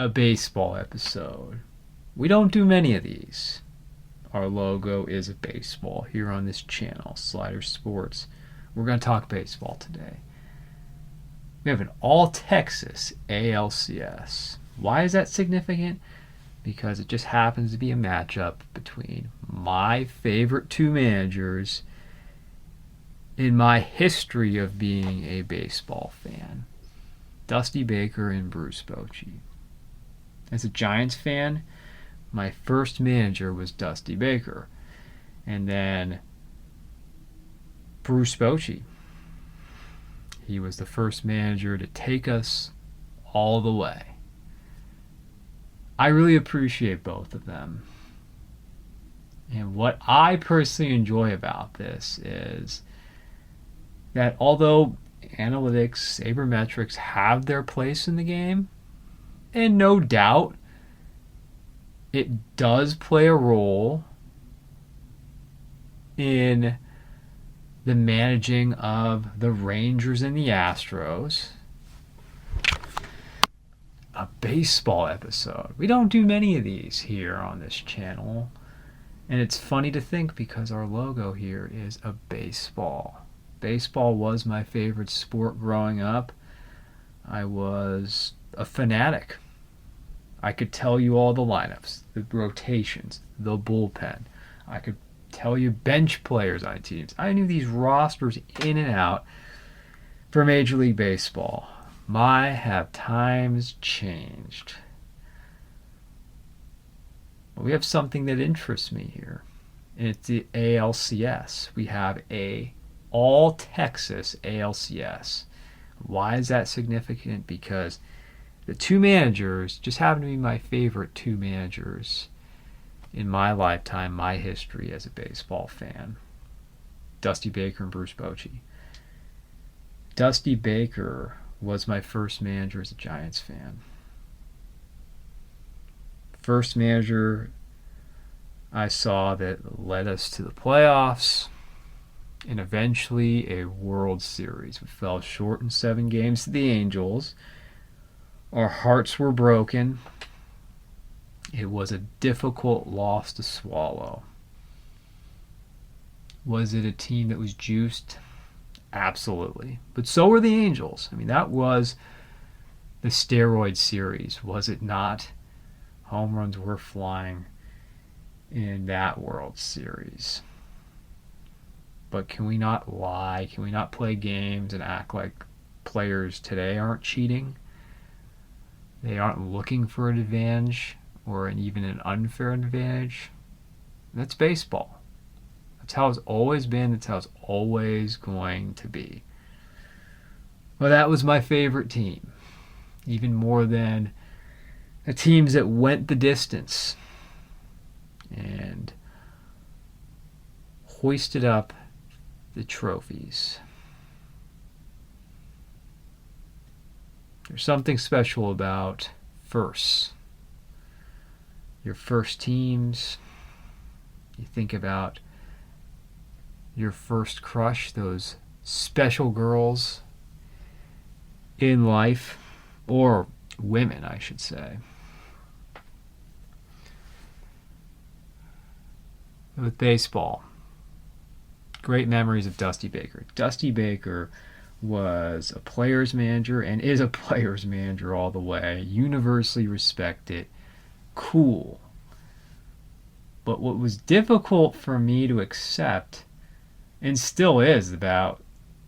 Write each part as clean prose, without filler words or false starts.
a baseball episode. We don't do many of these. Our logo is a baseball here on this channel, Slider Sports. We're going to talk baseball today. We have an All-Texas ALCS. Why is that significant? Because it just happens to be a matchup between my favorite two managers in my history of being a baseball fan, Dusty Baker and Bruce Bochy. As a Giants fan, my first manager was Dusty Baker, and then Bruce Bochy. He was the first manager to take us all the way. I really appreciate both of them. And what I personally enjoy about this is that although analytics, sabermetrics have their place in the game, and no doubt it does play a role in the managing of the Rangers and the Astros, a baseball episode. We don't do many of these here on this channel. And it's funny to think because our logo here is a baseball. Baseball was my favorite sport growing up. I was a fanatic. I could tell you all the lineups, the rotations, the bullpen. I could tell you bench players on teams. I knew these rosters in and out for Major League Baseball. My, have times changed. But we have something that interests me here. And it's the ALCS. We have a All-Texas ALCS. Why is that significant? Because the two managers just happen to be my favorite two managers in my lifetime, my history as a baseball fan. Dusty Baker and Bruce Bochy. Dusty Baker was my first manager as a Giants fan. First manager I saw that led us to the playoffs and eventually a World Series. We fell short in 7 games to the Angels. Our hearts were broken. It was a difficult loss to swallow. Was it a team that was juiced? Absolutely. But so were the Angels. I mean, that was the steroid series, was it not? Home runs were flying in that World Series. But can we not lie? Can we not play games and act like players today aren't cheating? They aren't looking for an advantage or even an unfair advantage. That's baseball. That's how it's always been. That's how it's always going to be. Well, that was my favorite team. Even more than the teams that went the distance and hoisted up the trophies. There's something special about firsts. Your first teams. You think about your first crush, those special girls in life, or women, I should say. With baseball, great memories of Dusty Baker. Dusty Baker was a player's manager and is a player's manager all the way, universally respected, cool. But what was difficult for me to accept, and still is, about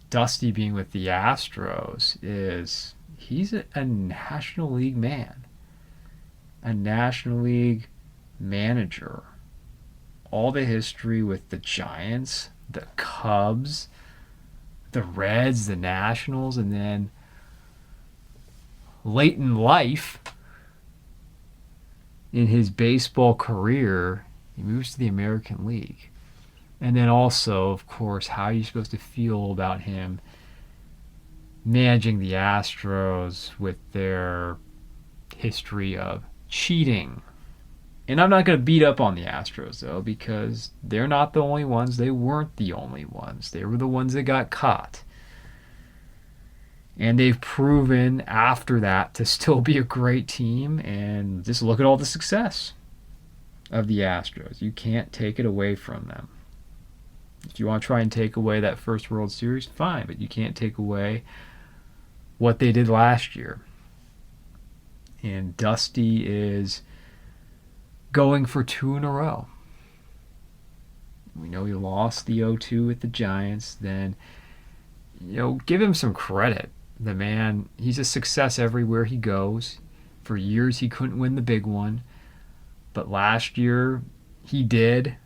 Dusty being with the Astros is he's a National League man, a National League manager. All the history with the Giants, the Cubs, the Reds, the Nationals, and then late in life, in his baseball career, he moves to the American League. And then also, of course, how you're supposed to feel about him managing the Astros with their history of cheating. And I'm not going to beat up on the Astros, though, because they're not the only ones. They weren't the only ones. They were the ones that got caught. And they've proven after that to still be a great team. And just look at all the success of the Astros. You can't take it away from them. If you want to try and take away that first World Series, fine, but you can't take away what they did last year. And Dusty is going for 2 in a row. We know he lost the 0-2 with the Giants. Then, give him some credit. The man, he's a success everywhere he goes. For years, he couldn't win the big one. But last year, he did.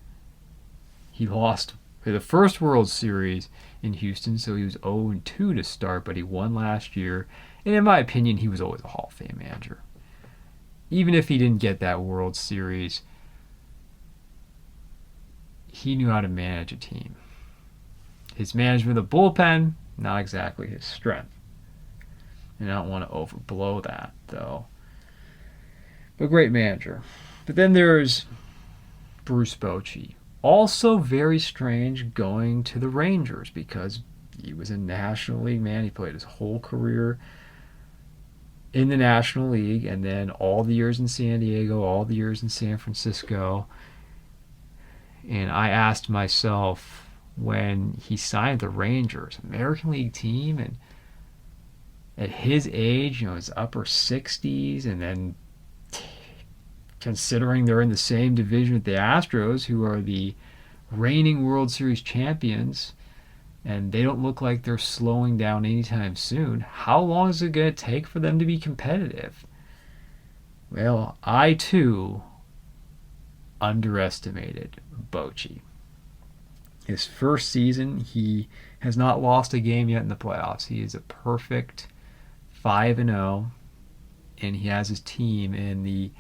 He lost the first World Series in Houston, so he was 0-2 to start, but he won last year. And in my opinion, he was always a Hall of Fame manager. Even if he didn't get that World Series, he knew how to manage a team. His management of the bullpen, not exactly his strength. And I don't want to overblow that, though. But great manager. But then there's Bruce Bochy. Also very strange going to the Rangers because he was a National League man. He played his whole career in the National League, and then all the years in San Diego, all the years in San Francisco. And I asked myself when he signed the Rangers, American League team, and at his age, his upper 60s, and then considering they're in the same division with the Astros, who are the reigning World Series champions, and they don't look like they're slowing down anytime soon, how long is it going to take for them to be competitive? Well, I too underestimated Bochy. His first season, he has not lost a game yet in the playoffs. He is a perfect 5-0, and he has his team in the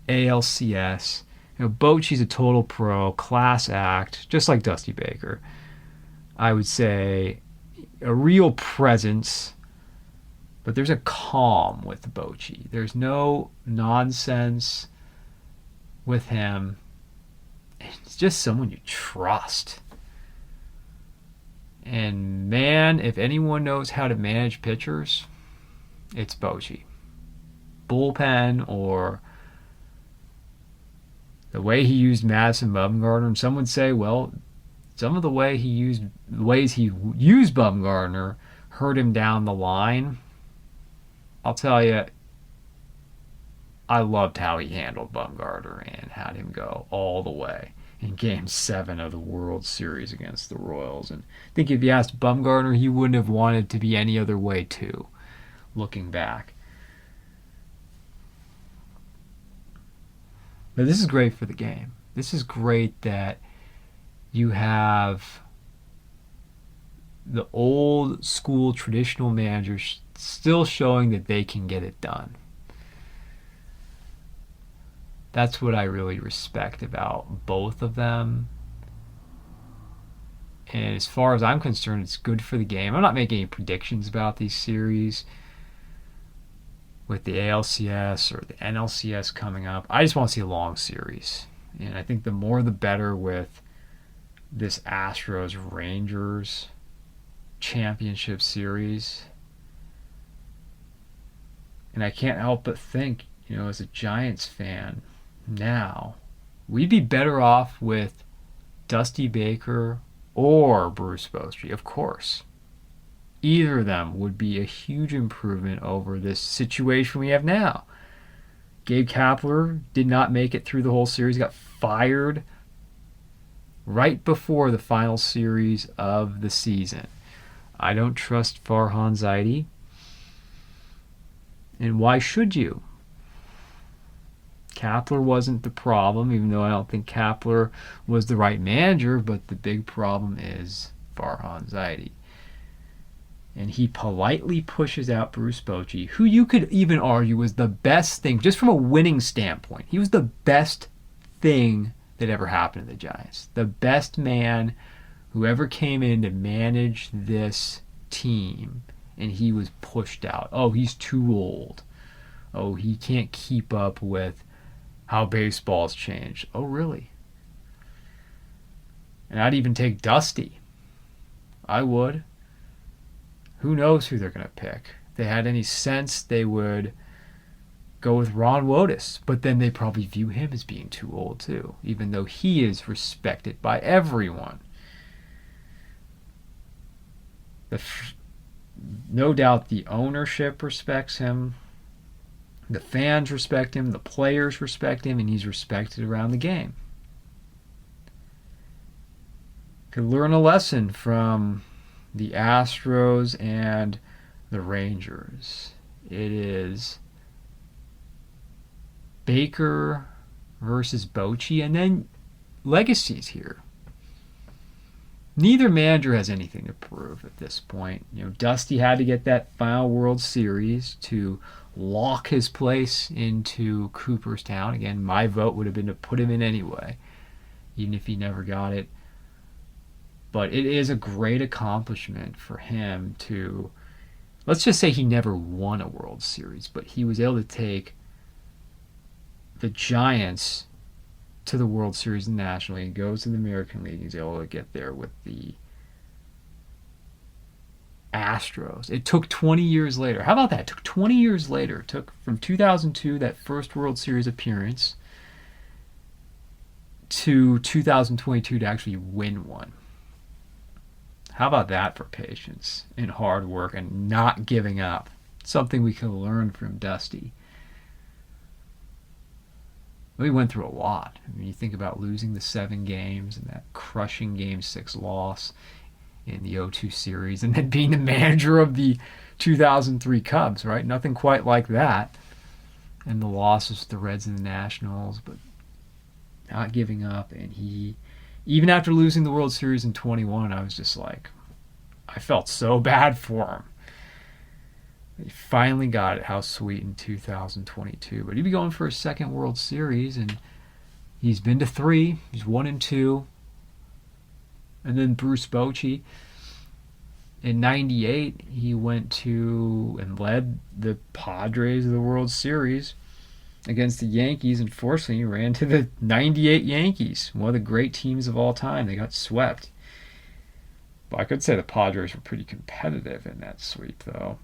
ALCS. Bochy's a total pro, class act, just like Dusty Baker. I would say a real presence, but there's a calm with Bochy. There's no nonsense with him. It's just someone you trust. And man, if anyone knows how to manage pitchers, it's Bochy. Bullpen, or the way he used Madison Bumgarner, and some would say, well, some of the ways he used Bumgarner hurt him down the line. I'll tell you, I loved how he handled Bumgarner and had him go all the way in Game 7 of the World Series against the Royals. And I think if you asked Bumgarner, he wouldn't have wanted to be any other way too, looking back. But this is great for the game. This is great that you have the old school traditional managers still showing that they can get it done. That's what I really respect about both of them. And as far as I'm concerned, it's good for the game. I'm not making any predictions about these series with the ALCS or the NLCS coming up. I just want to see a long series. And I think the more the better with this Astros-Rangers championship series. And I can't help but think, as a Giants fan now, we'd be better off with Dusty Baker or Bruce Bochy, of course. Either of them would be a huge improvement over this situation we have now. Gabe Kapler did not make it through the whole series, got fired right before the final series of the season. I don't trust Farhan Zaidi. And why should you? Kapler wasn't the problem, even though I don't think Kapler was the right manager, but the big problem is Farhan Zaidi. And he politely pushes out Bruce Bochy, who you could even argue was the best thing, just from a winning standpoint. He was the best thing that ever happened to the Giants. The best man who ever came in to manage this team, and he was pushed out. Oh, he's too old. Oh, he can't keep up with how baseball's changed. Oh, really? And I'd even take Dusty. I would. Who knows who they're going to pick? If they had any sense, they would go with Ron Wotus, but then they probably view him as being too old too, even though he is respected by everyone. No doubt the ownership respects him, the fans respect him, the players respect him, and he's respected around the game. Could learn a lesson from the Astros and the Rangers. It is Baker versus Bochy, and then legacies here. Neither manager has anything to prove at this point. Dusty had to get that final World Series to lock his place into Cooperstown. Again, my vote would have been to put him in anyway, even if he never got it. But it is a great accomplishment for him to, let's just say he never won a World Series, but he was able to take the Giants to the World Series in the National League, goes to the American League, he's able to get there with the Astros. It took 20 years later. How about that? It took 20 years later. It took from 2002, that first World Series appearance, to 2022 to actually win one. How about that for patience and hard work and not giving up? Something we can learn from Dusty. We went through a lot. I mean, you think about losing the 7 games and that crushing Game 6 loss in the 0-2 series, and then being the manager of the 2003 Cubs, right? Nothing quite like that. And the losses to the Reds and the Nationals, but not giving up. And he, even after losing the World Series in 21, I was just like, I felt so bad for him. He finally got it. How sweet in 2022. But he'd be going for his second World Series, and he's been to 3. He's 1-2. And then Bruce Bochy, in 98, he went to and led the Padres of the World Series against the Yankees. Unfortunately, he ran to the 98 Yankees, one of the great teams of all time. They got swept. But I could say the Padres were pretty competitive in that sweep, though.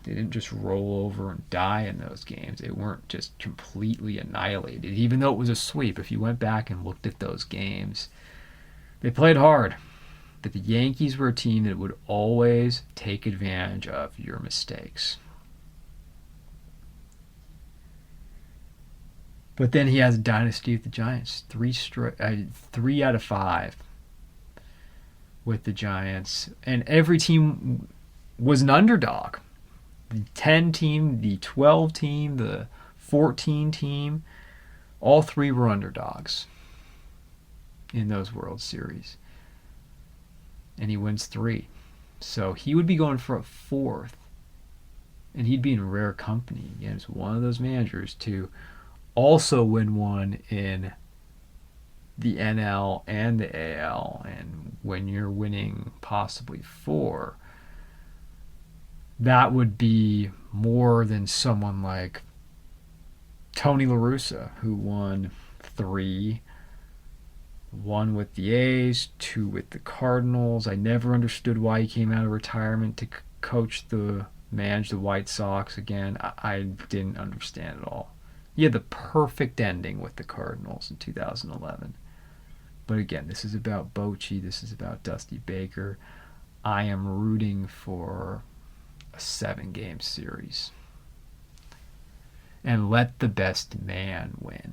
They didn't just roll over and die in those games. They weren't just completely annihilated, even though it was a sweep. If you went back and looked at those games, they played hard. But the Yankees were a team that would always take advantage of your mistakes. But then he has a dynasty with the Giants. 3 out of 5 with the Giants. And every team was an underdog. The 10 team, the 12 team, the 14 team, all 3 were underdogs in those World Series. And he wins 3. So he would be going for a 4th. And he'd be in rare company. Again, as one of those managers to also win one in the NL and the AL. And when you're winning possibly 4, that would be more than someone like Tony La Russa, who won 3, 1 with the A's, 2 with the Cardinals. I never understood why he came out of retirement to manage the White Sox again. I didn't understand it all. He had the perfect ending with the Cardinals in 2011. But again, this is about Bochy. This is about Dusty Baker. I am rooting for a 7-game series. And let the best man win.